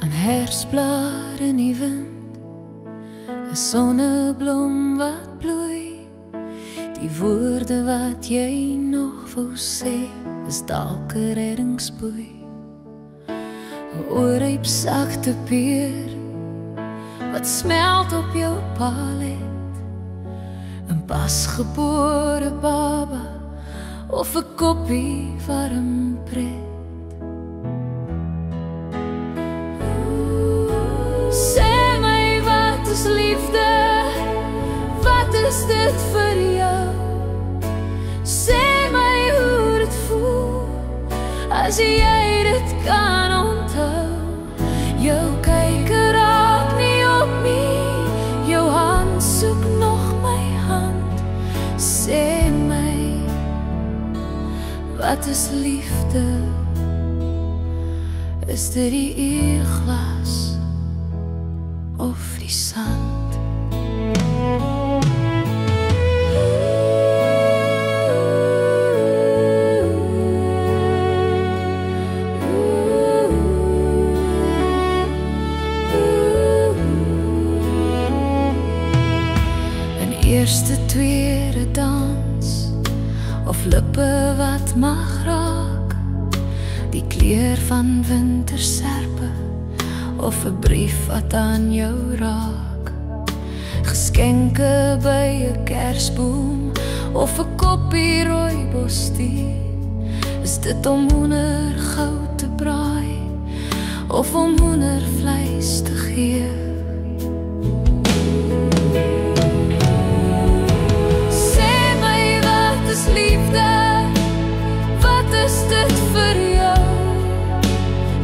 'n herfstblaar in die wind, 'n sonneblom wat bloei. Die woorde wat jy nog wou sê, is dalk 'n reddingsboei. 'n oorryp sagte peer wat smelt op jou palet, 'n pasgebore baba of 'n koppie warm pret. Sê my, wat is liefde? Wat is dit vir jou? Sê my hoe dit voel as jy dit kan onthou. Jou kyk raak nie op my, jou hand soek nog my hand. Sê my, wat is liefde? Is dit die eerglas of die sand? Een eerste, tweede dans, of lippe wat mag raak, die kleur van winterserpe, of 'n brief wat aan jou raak. Geskenke by 'n kersboom, of 'n koppie rooibos tee. Is dit om hoendergoud te braai, of om hoendervleis te gee? Sê my, wat is liefde? Wat is dit vir jou?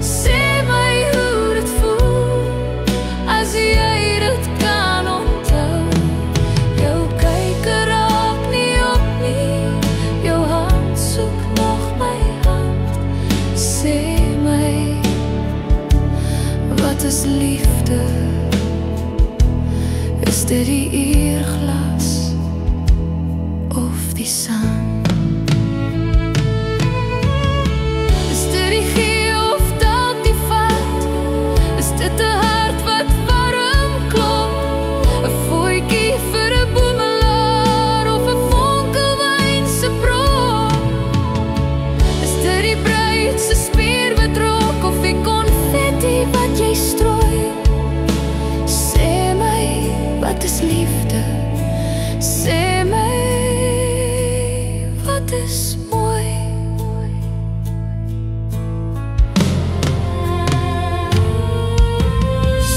Sê my hoe dit voel as jy dit kan onthou. Jou kyk raak nie op my, jou hand soek nog my hand. Sê my, wat is liefde? Is dit die eerglas of die sand? Is dit die gee of dalk die vat? Is dit 'n hart wat warm klop? 'n voetjie vir 'n boemelaar of 'n vonkelwyn se prop? Is dit die bruid se spierbetrok of die konfetti wat jy strooi? Sê my, wat is liefde? Sê my, wat is mooi?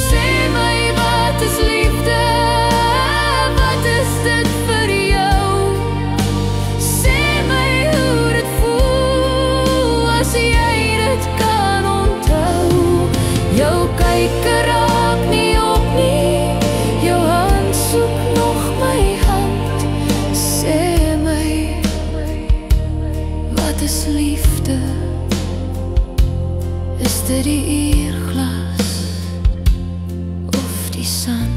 Sê my, wat is liefde? Wat is dit vir jou? Sê my hoe dit voel as jy dit kan onthou. Jou kyk raak nie op my, jou hand soek nog my hand. Sê my, wat is liefde? Is dit die eerglas of die sand?